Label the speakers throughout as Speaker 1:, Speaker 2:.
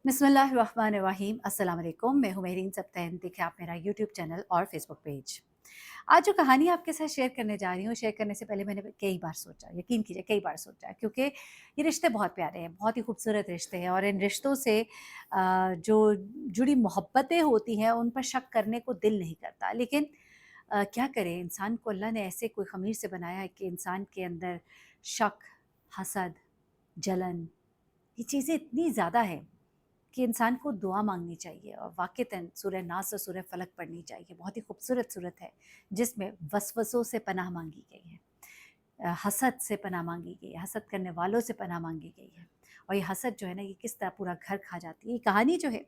Speaker 1: बिस्मिल्लाहिर्रहमानिर्रहीम अस्सलाम वालेकुम। मैं हूँ मेहरीन सबतैन। देखिए आप मेरा यूट्यूब चैनल और फेसबुक पेज। आज जो कहानी आपके साथ शेयर करने जा रही हूँ, शेयर करने से पहले मैंने कई बार सोचा, यकीन कीजिए कई बार सोचा, क्योंकि ये रिश्ते बहुत प्यारे हैं, बहुत ही खूबसूरत रिश्ते हैं और इन रिश्तों से जो जुड़ी मोहब्बतें होती हैं उन पर शक करने को दिल नहीं करता। लेकिन क्या करें, इंसान को अल्लाह ने ऐसे कोई ख़मीर से बनाया है कि इंसान के अंदर शक, हसद, जलन, ये चीज़ें इतनी ज़्यादा है कि इंसान को दुआ माँगनी चाहिए और वाक़तन सूरह नास और सूरह फ़लक पढ़नी चाहिए। बहुत ही खूबसूरत सूरत है, जिसमें वसवसों से पनाह माँगी गई है। हसद से पनाह माँगी गई है, हसद करने वालों से पनाह माँगी गई है। और ये हसद जो है ना, ये किस तरह पूरा घर खा जाती है। ये कहानी जो है,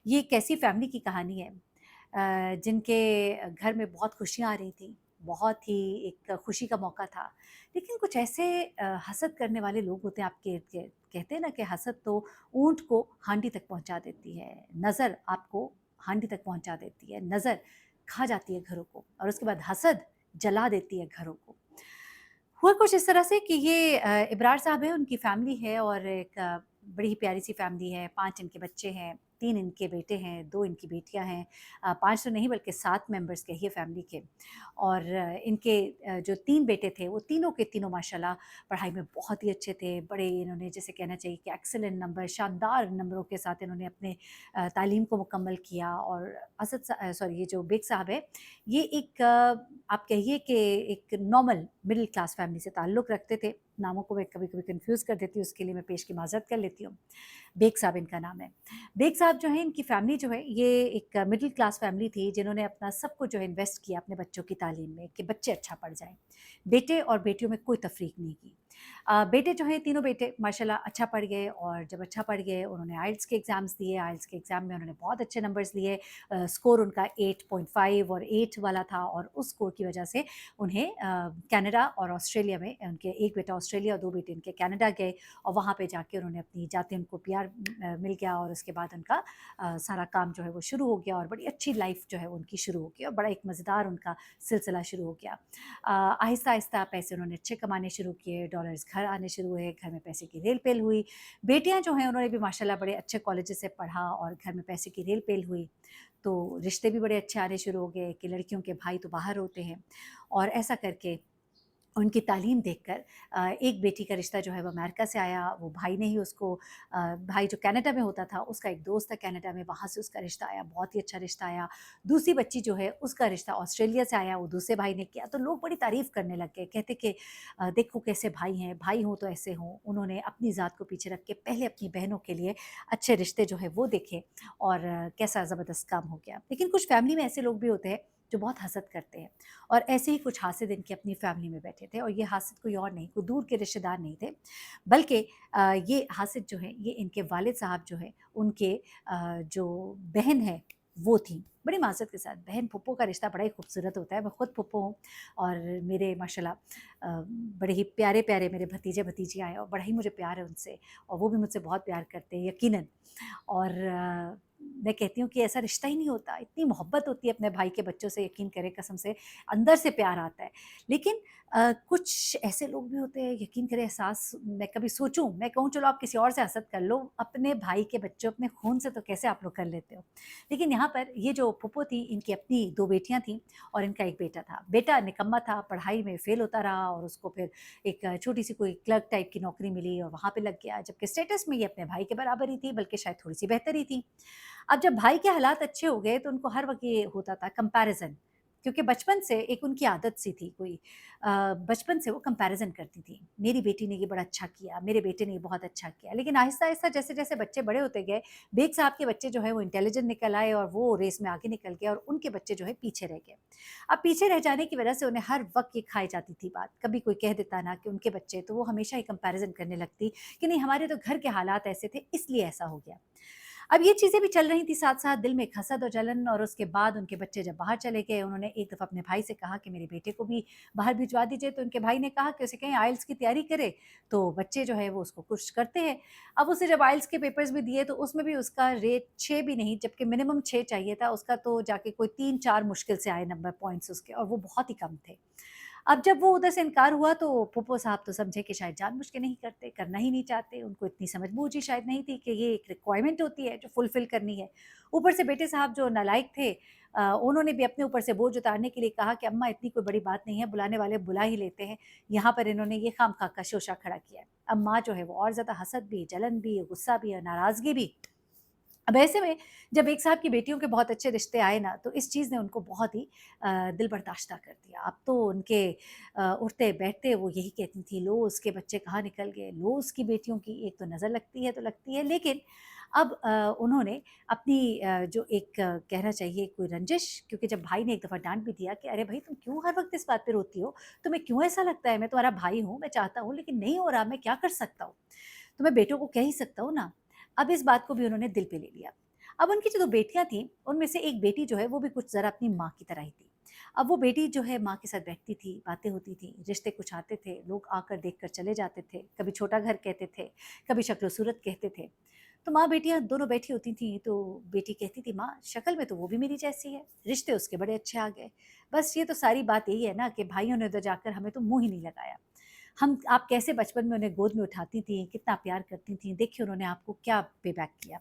Speaker 1: ये एक ऐसी फ़ैमिली की कहानी है जिनके घर में बहुत खुशियाँ आ रही थीं, बहुत ही एक खुशी का मौका था। लेकिन कुछ ऐसे हसद करने वाले लोग होते हैं आपके इर्द-गिर्द। कहते हैं ना कि हसद तो ऊँट को हांडी तक पहुँचा देती है, नज़र आपको हांडी तक पहुँचा देती है, नज़र खा जाती है घरों को और उसके बाद हसद जला देती है घरों को। हुआ कुछ इस तरह से कि ये इब्रार साहब हैं, उनकी फ़ैमिली है और एक बड़ी ही प्यारी-सी फ़ैमिली है, 5 इनके बच्चे हैं, 3 इनके बेटे हैं, 2 इनकी बेटियाँ हैं। 5 तो नहीं बल्कि 7 मेंबर्स कहिए फ़ैमिली के। और इनके जो 3 बेटे थे, वो तीनों के तीनों माशाल्लाह पढ़ाई में बहुत ही अच्छे थे। बड़े इन्होंने जिसे कहना चाहिए कि एक्सीलेंट नंबर, शानदार नंबरों के साथ इन्होंने अपने तालीम को मुकम्मल किया। और सॉरी ये जो बेग साहब है, ये एक आप कहिए कि एक नॉर्मल मिडिल क्लास फैमिली से ताल्लुक़ रखते थे। नामों को मैं कभी-कभी कन्फ्यूज़ कर देती हूँ, उसके लिए मैं पेश की माज़रत कर लेती हूँ। बेग साहब इनका नाम है। बेग साहब जो हैं, इनकी फैमिली जो है, ये एक मिडिल क्लास फैमिली थी जिन्होंने अपना सब कुछ जो है इन्वेस्ट किया अपने बच्चों की तालीम में कि बच्चे अच्छा पढ़ जाएँ। बेटे और बेटियों में कोई तफ़रीक नहीं की। बेटे जो हैं, तीनों बेटे माशाल्लाह अच्छा पढ़ गए और जब अच्छा पढ़ गए उन्होंने आइल्स के एग्ज़ाम्स दिए, आइल्स के एग्ज़ाम में उन्होंने बहुत अच्छे नंबर्स लिए। स्कोर उनका 8.5 और 8 वाला था और उस स्कोर की वजह से उन्हें कनाडा और ऑस्ट्रेलिया में उनके एक बेटा ऑस्ट्रेलिया और 2 बेटे इनके कनाडा गए और वहाँ पे जाके उन्होंने अपनी जाते उनको पीआर मिल गया और उसके बाद उनका सारा काम जो है वो शुरू हो गया और बड़ी अच्छी लाइफ़ जो है उनकी शुरू हो गई और बड़ा एक मज़ेदार उनका सिलसिला शुरू हो गया। आहिस्ता-आहिस्ता पैसे उन्होंने अच्छे कमाने शुरू किए, डॉलर्स घर आने शुरू हुए, घर में पैसे की रेल-पेल हुई। बेटियाँ जो हैं उन्होंने भी माशाल्लाह बड़े अच्छे कॉलेजेस से पढ़ा और घर में पैसे की रेल-पेल हुई। तो रिश्ते भी बड़े अच्छे आने शुरू हो गए कि लड़कियों के भाई तो बाहर होते हैं और ऐसा करके उनकी तालीम देखकर एक बेटी का रिश्ता जो है वो अमेरिका से आया, वो भाई ने ही उसको भाई जो कनाडा में होता था, उसका एक दोस्त था कनाडा में, वहाँ से उसका रिश्ता आया, बहुत ही अच्छा रिश्ता आया। दूसरी बच्ची जो है, उसका रिश्ता ऑस्ट्रेलिया से आया, वो दूसरे भाई ने किया, तो लोग बड़ी तारीफ़ करने लग गए, कहते कि देखो कैसे भाई हैं, भाई हों तो ऐसे हों। उन्होंने अपनी ज़ात को पीछे रख के पहले अपनी बहनों के लिए अच्छे रिश्ते जो है वो देखे और कैसा ज़बरदस्त काम हो गया। लेकिन कुछ फैमिली में ऐसे लोग भी होते हैं, जो बहुत हसद करते हैं। और ऐसे ही कुछ हासिद इनकी अपनी फैमिली में बैठे थे और ये हासिद कोई और नहीं, कोई दूर के रिश्तेदार नहीं थे, बल्कि ये हासिद जो हैं, ये इनके वालिद साहब जो हैं, उनके जो बहन है, वो थीं। बड़ी माज़रत के साथ बहन फूप्पो का रिश्ता बड़ा ही खूबसूरत होता है। मैं खुद फूप्पो हूँ और मेरे माशाल्लाह बड़े ही प्यारे-प्यारे मेरे भतीजे-भतीजियाँ हैं और बड़ा ही मुझे प्यार है उनसे और वो भी मुझसे बहुत प्यार करते हैं यकीनन। और मैं कहती हूँ कि ऐसा रिश्ता ही नहीं होता, इतनी मोहब्बत होती है अपने भाई के बच्चों से, यकीन करें कसम से, अंदर से प्यार आता है। लेकिन कुछ ऐसे लोग भी होते हैं, यकीन करें एहसास मैं कभी सोचूँ, मैं कहूँ चलो आप किसी और से हसद कर लो, अपने भाई के बच्चों, अपने खून से तो कैसे आप लोग कर लेते हो? लेकिन यहाँ पर ये जो फूफो थी, इनकी अपनी 2 बेटियाँ थीं और इनका 1 बेटा था। बेटा निकम्मा था, पढ़ाई में फ़ेल होता रहा और उसको फिर एक छोटी-सी कोई क्लर्क टाइप की नौकरी मिली और वहाँ पे लग गया, जबकि स्टेटस में ये अपने भाई के बराबर ही थी, बल्कि शायद थोड़ी-सी बेहतर ही थी। अब जब भाई के हालात अच्छे हो गए तो उनको हर वक़्त ये होता था कंपैरिज़न, क्योंकि बचपन से एक उनकी आदत सी थी कोई बचपन से वो कंपैरिज़न करती थी। मेरी बेटी ने ये बड़ा अच्छा किया, मेरे बेटे ने ये बहुत अच्छा किया। लेकिन आहिस्ता-आहिस्ता जैसे-जैसे बच्चे बड़े होते गए, बेग साहब के बच्चे जो हैं वो इंटेलिजेंट निकल आए और वो रेस में आगे निकल गए और उनके बच्चे जो है पीछे रह गए। अब पीछे रह जाने की वजह से उन्हें हर वक़्त ये खाई जाती थी बात। कभी कोई कह देता ना कि उनके बच्चे, तो वो हमेशा ही कंपैरिज़न करने लगती कि नहीं हमारे तो घर के हालात ऐसे थे इसलिए ऐसा हो गया। अब ये चीज़ें भी चल रही थी साथ-साथ, दिल में एक हसद और जलन और उसके बाद उनके बच्चे जब बाहर चले गए, उन्होंने एक दफ़ा अपने भाई से कहा कि मेरे बेटे को भी बाहर भिजवा दीजिए, तो उनके भाई ने कहा कि उसे कहें आइल्स की तैयारी करे, तो बच्चे जो है वो उसको कुछ करते हैं। अब उसे जब आइल्स के पेपर्स भी दिए, तो उसमें भी उसका रेट 6 भी नहीं, जबकि मिनिमम 6 चाहिए था, उसका तो जाके कोई 3-4 मुश्किल से आए नंबर पॉइंट्स उसके और वो बहुत ही कम थे। अब जब वो उधर से इनकार हुआ तो फूफो साहब तो समझे कि शायद जानबूझ के नहीं करते, करना ही नहीं चाहते, उनको इतनी समझ-बूझ ही शायद नहीं थी कि ये एक रिक्वायरमेंट होती है जो फुलफ़िल करनी है। ऊपर से बेटे साहब जो नालायक थे, उन्होंने भी अपने ऊपर से बोझ उतारने के लिए कहा कि अम्मा इतनी कोई बड़ी बात नहीं है, बुलाने वाले बुला ही लेते हैं। यहाँ पर इन्होंने ये खामखा का शोशा खड़ा किया है। अब माँ जो है वो और ज़्यादा हसद भी, जलन भी, गुस्सा भी और नाराज़गी भी। अब ऐसे में जब एक साहब की बेटियों के बहुत अच्छे रिश्ते आए ना, तो इस चीज़ ने उनको बहुत ही दिल बर्दाश्त कर दिया। अब तो उनके उठते-बैठते वो यही कहती थी, लो उसके बच्चे कहाँ निकल गए, लो उसकी बेटियों की एक तो नज़र लगती है तो लगती है। लेकिन अब उन्होंने अपनी जो एक कहना चाहिए कोई रंजिश, क्योंकि जब भाई ने एक दफ़ा डाँट भी दिया कि अरे भई तुम क्यों हर वक़्त इस बात पे रोती हो? तुम्हें क्यों ऐसा लगता है? मैं तुम्हारा भाई हूँ, मैं चाहता हूँ लेकिन नहीं हो रहा, मैं क्या कर सकता हूँ? तो मैं बेटों को कह ही सकता हूँ ना। अब इस बात को भी उन्होंने दिल पे ले लिया। अब उनकी जो 2 बेटियाँ थीं, उनमें से एक बेटी जो है वो भी कुछ ज़रा अपनी माँ की तरह ही थी। अब वो बेटी जो है माँ के साथ बैठती थी, बातें होती थीं, रिश्ते कुछ आते थे, लोग आकर देख कर चले जाते थे, कभी छोटा घर कहते थे, कभी शक्ल-सूरत कहते थे। तो माँ-बेटियाँ दोनों बैठी होती थीं, तो बेटी कहती थी, "माँ, शक्ल में तो वो भी मेरी जैसी है, रिश्ते उसके बड़े अच्छे आ गए। बस ये तो सारी बात यही है ना कि भाइयों ने उधर जाकर हमें तो मुँह ही नहीं लगाया। हम आप कैसे बचपन में उन्हें गोद में उठाती थीं, कितना प्यार करती थीं, देखिए उन्होंने आपको क्या पे बैक किया।"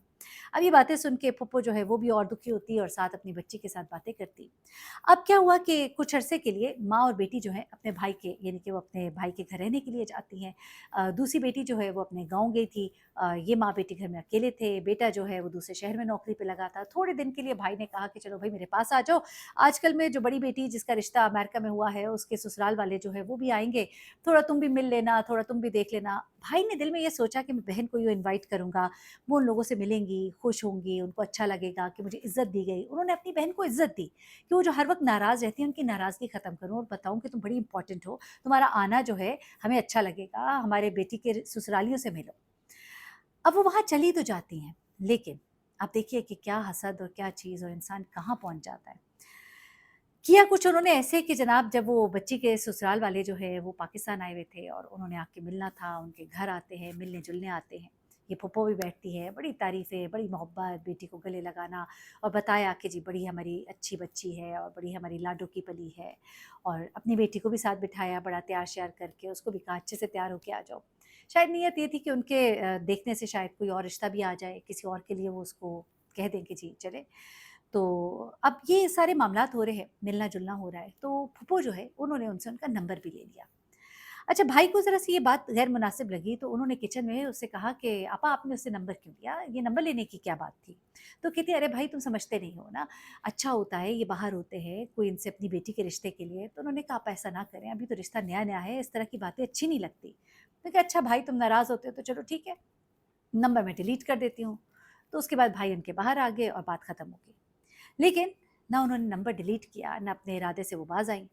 Speaker 1: अब ये बातें सुन के फूफो जो है वो भी और दुखी होती और साथ अपनी बच्ची के साथ बातें करती। अब क्या हुआ कि कुछ अरसे के लिए माँ और बेटी जो है अपने भाई के, यानी कि वो अपने भाई के घर रहने के लिए जाती हैं। दूसरी बेटी जो है वो अपने गाँव गई थी। ये माँ-बेटी घर में अकेले थे। बेटा जो है वो दूसरे शहर में नौकरी पे लगा था। थोड़े दिन के लिए भाई ने कहा कि चलो भई मेरे पास आ जाओ। आजकल में जो बड़ी बेटी जिसका रिश्ता अमेरिका में हुआ है, उसके ससुराल वाले जो है वो भी आएँगे। थोड़ा तुम भी मिल लेना, थोड़ा तुम भी देख लेना। भाई ने दिल में ये सोचा कि मैं बहन को यूँ इनवाइट करूँगा, वो उन लोगों से मिलेंगी, खुश होंगी, उनको अच्छा लगेगा कि मुझे इज़्ज़त दी गई। उन्होंने अपनी बहन को इज़्ज़त दी कि वो जो हर वक़्त नाराज़ रहती है, उनकी नाराज़गी ख़त्म करूँ और बताऊँ कि तुम बड़ी इम्पोर्टेंट हो, तुम्हारा आना जो है हमें अच्छा लगेगा, हमारे बेटी के ससुरालियों से मिलो। अब वो वहाँ चली तो जाती हैं, लेकिन अब देखिए कि क्या हसद और क्या चीज़ और इंसान कहाँ पहुँच जाता है। किया कुछ उन्होंने ऐसे कि जनाब जब वो बच्ची के ससुराल वाले जो है वो पाकिस्तान आए हुए थे और उन्होंने आके मिलना था, उनके घर आते हैं, मिलने-जुलने आते हैं। ये फूफो भी बैठती है, बड़ी तारीफ़ें, बड़ी मोहब्बत, बेटी को गले लगाना और बताया कि जी बड़ी हमारी अच्छी बच्ची है और बड़ी हमारी लाडो की पली है। और अपनी बेटी को भी साथ बिठाया बड़ा तैयार-श्यार करके, उसको भी कहा अच्छे से तैयार होके आ जाओ। शायद नीयत ये थी कि उनके देखने से शायद कोई और रिश्ता भी आ जाए, किसी और के लिए वो उसको कह दें कि जी चले। तो अब ये सारे मामलात हो रहे हैं, मिलना-जुलना हो रहा है, तो फूफो जो है उन्होंने उनसे उनका नंबर भी ले लिया। अच्छा भाई को ज़रा-सी ये बात गैर मुनासिब लगी तो उन्होंने किचन में उससे कहा कि आपा आपने उससे नंबर क्यों लिया? ये नंबर लेने की क्या बात थी? तो कहती है अरे भाई तुम समझते नहीं हो ना, अच्छा होता है ये बाहर होते हैं, कोई इनसे अपनी बेटी के रिश्ते के लिए, तो उन्होंने कहा आप ऐसा ना करें, अभी तो रिश्ता नया-नया है, इस तरह की बातें अच्छी नहीं लगती। मैं कहा अच्छा भाई तुम नाराज़ होते हो तो चलो ठीक है, नंबर मैं डिलीट कर देती हूँ। तो उसके बाद भाई उनके बाहर आ गए और बात खत्म हो गई। लेकिन ना उन्होंने नंबर डिलीट किया, ना अपने इरादे से वो बाज़ आईं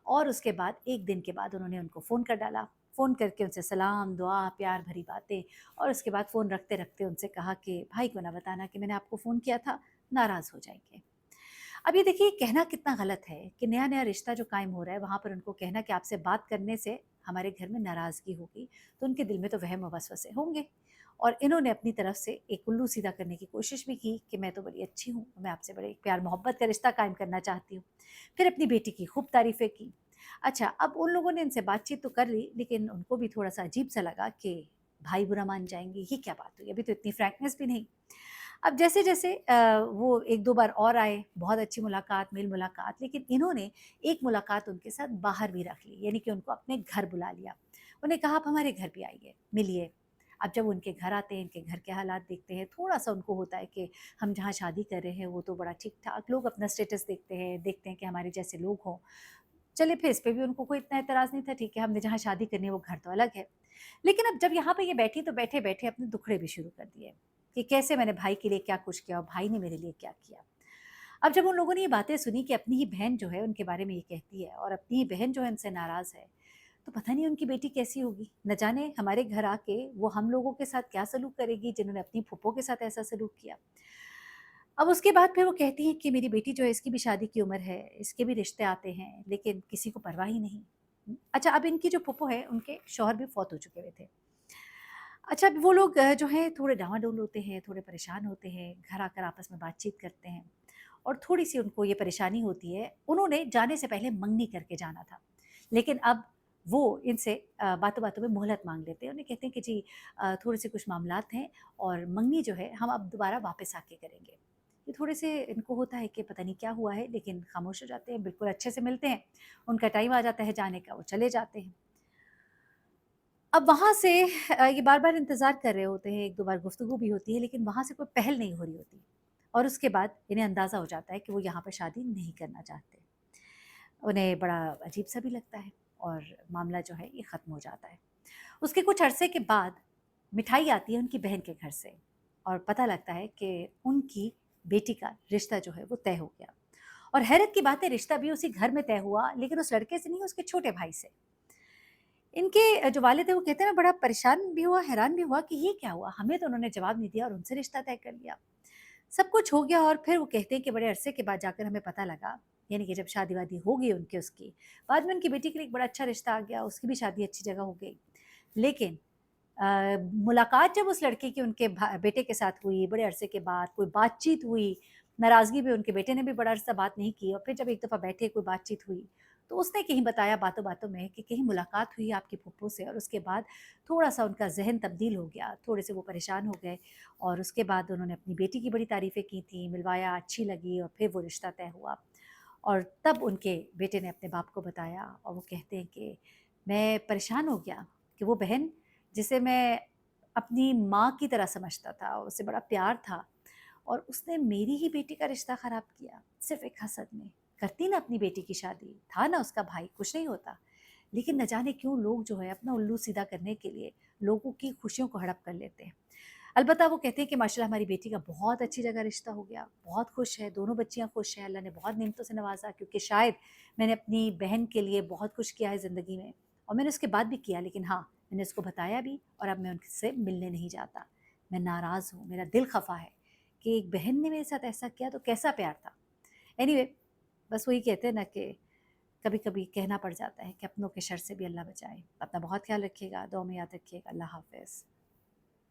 Speaker 1: और उसके बाद 1 दिन के बाद उन्होंने उनको फ़ोन कर डाला। फ़ोन करके उनसे सलाम, दुआ, प्यार भरी बातें और उसके बाद फ़ोन रखते-रखते उनसे कहा कि भाई को ना बताना कि मैंने आपको फ़ोन किया था, नाराज़ हो जाएँगे। अब ये देखिए कहना कितना गलत है कि नया-नया रिश्ता जो कायम हो रहा है, वहाँ पर उनको कहना कि आपसे बात करने से हमारे घर में नाराज़गी होगी, तो उनके दिल में तो वहम और वसवसे होंगे। और इन्होंने अपनी तरफ से एक उल्लू सीधा करने की कोशिश भी की कि मैं तो बड़ी अच्छी हूँ, मैं आपसे बड़े प्यार-मोहब्बत का रिश्ता कायम करना चाहती हूँ। फिर अपनी बेटी की खूब तारीफ़ें की। अच्छा, अब उन लोगों ने इनसे बातचीत तो कर ली, लेकिन उनको भी थोड़ा-सा अजीब-सा लगा कि भाई बुरा मान जाएँगे, ये क्या बात हुई? अभी तो इतनी फ्रैंकनेस भी नहीं। अब जैसे-जैसे वो 1-2 बार और आए, बहुत अच्छी मुलाकात, मेल-मुलाकात, लेकिन इन्होंने एक मुलाकात उनके साथ बाहर भी रख ली, यानी कि उनको अपने घर बुला लिया। उन्हें कहा, "आप हमारे घर भी आइए, मिलिए।" अब जब उनके घर आते हैं, इनके घर के हालात देखते हैं, थोड़ा-सा उनको होता है कि हम जहाँ शादी कर रहे हैं, वो तो बड़ा ठीक-ठाक, लोग अपना स्टेटस देखते हैं कि हमारे जैसे लोग हों। चलिए फिर इस पे भी उनको कोई इतना एतराज़ नहीं था, ठीक है, हमने जहाँ शादी करनी है, वो घर तो अलग है। लेकिन अब जब यहाँ पे ये बैठी, तो बैठे-बैठे अपने दुखड़े भी शुरू कर दिए। कि कैसे मैंने भाई के लिए क्या कुछ किया और भाई ने मेरे लिए क्या किया। अब जब उन लोगों ने ये बातें सुनी कि अपनी ही बहन जो है उनके बारे में ये कहती है और अपनी ही बहन जो है उनसे नाराज़ है, तो पता नहीं उनकी बेटी कैसी होगी। न जाने हमारे घर आके वो हम लोगों के साथ क्या सलूक करेगी जिन्होंने अपनी फूफो के साथ ऐसा सलूक किया। अब उसके बाद फिर वो कहती हैं कि मेरी बेटी जो है इसकी भी शादी की उम्र है, इसके भी रिश्ते आते हैं, लेकिन किसी को परवाह ही नहीं। अच्छा अब इनकी जो फूफो है उनके शौहर भी फ़ौत हो चुके हुए थे। अच्छा, अब वो लोग जो हैं थोड़े डामाडोल होते हैं, थोड़े परेशान होते हैं, घर आकर आपस में बातचीत करते हैं और थोड़ी-सी उनको ये परेशानी होती है, उन्होंने जाने से पहले मंगनी करके जाना था लेकिन अब वो इनसे बातों-बातों में मोहलत माँग लेते हैं। उन्हें कहते हैं कि जी थोड़े से कुछ मामलात हैं और मंगनी जो है हम अब दोबारा वापस आके करेंगे। ये थोड़े से इनको होता है कि पता नहीं क्या हुआ है, लेकिन खामोश हो जाते हैं, बिल्कुल अच्छे से मिलते हैं। उनका टाइम आ जाता है जाने का, वो चले जाते हैं। अब वहाँ से ये बार-बार इंतज़ार कर रहे होते हैं, 1-2 बार गुफ्तगू भी होती है, लेकिन वहाँ से कोई पहल नहीं हो रही होती और उसके बाद इन्हें अंदाज़ा हो जाता है कि वो यहाँ पर शादी नहीं करना चाहते। उन्हें बड़ा अजीब-सा भी लगता है और मामला जो है ये ख़त्म हो जाता है। उसके कुछ अरसे के बाद मिठाई आती है उनकी बहन के घर से और पता लगता है कि उनकी बेटी का रिश्ता जो है वो तय हो गया। और हैरत की बात है, रिश्ता भी उसी घर में तय हुआ, लेकिन उस लड़के से नहीं, उसके छोटे भाई से। इनके जो वालिद हैं वो कहते हैं मैं बड़ा परेशान भी हुआ, हैरान भी हुआ कि ये क्या हुआ? हमें तो उन्होंने जवाब नहीं दिया और उनसे रिश्ता तय कर लिया। सब कुछ हो गया और फिर वो कहते हैं कि बड़े अरसे के बाद जाकर हमें पता लगा, यानी कि जब शादी-वादी हो गई उनकी उसकी, बाद में उनकी बेटी के लिए एक बड़ा अच्छा रिश्ता आ गया, उसकी भी शादी अच्छी जगह हो गई। लेकिन मुलाकात जब उस लड़के की उनके बेटे के साथ हुई, बड़े अरसे के बाद कोई बातचीत हुई, नाराज़गी में उनके बेटे ने भी बड़ा अरसा बात नहीं की और फिर जब एक दफ़ा बैठे कोई बातचीत हुई, तो उसने कहीं बताया बातों-बातों में कि कहीं मुलाकात हुई आपकी फूफो से और उसके बाद थोड़ा-सा उनका ज़हन तब्दील हो गया, थोड़े से वो परेशान हो गए और उसके बाद उन्होंने अपनी बेटी की बड़ी तारीफ़ें की थी, मिलवाया, अच्छी लगी और फिर वो रिश्ता तय हुआ। और तब उनके बेटे ने अपने बाप को बताया और वो कहते हैं कि मैं परेशान हो गया कि वो बहन जिसे मैं अपनी माँ की तरह समझता था, उससे बड़ा प्यार था और उसने मेरी ही बेटी का रिश्ता ख़राब किया, सिर्फ़ एक हसद में। करती ना अपनी बेटी की शादी, था ना उसका भाई, कुछ नहीं होता। लेकिन न जाने क्यों लोग जो है अपना उल्लू सीधा करने के लिए लोगों की खुशियों को हड़प कर लेते हैं। अलबत्ता वो कहते हैं कि माशाल्लाह हमारी बेटी का बहुत अच्छी जगह रिश्ता हो गया, बहुत खुश है, दोनों बच्चियाँ खुश हैं, अल्लाह ने बहुत नेमतों से नवाज़ा क्योंकि शायद मैंने अपनी बहन के लिए बहुत कुछ किया है ज़िंदगी में और मैंने उसके बाद भी किया, लेकिन हाँ, मैंने उसको बताया भी और अब मैं उनसे मिलने नहीं जाता। मैं नाराज़ हूँ, मेरा दिल खफ़ा है कि एक बहन ने मेरे साथ ऐसा किया तो कैसा प्यार था। एनीवे बस वही कहते हैं ना कि कभी-कभी कहना पड़ जाता है कि अपनों के शर से भी अल्लाह बचाए। अपना बहुत ख़्याल रखिएगा, दुआ में याद रखिएगा। अल्लाह हाफ़िज़।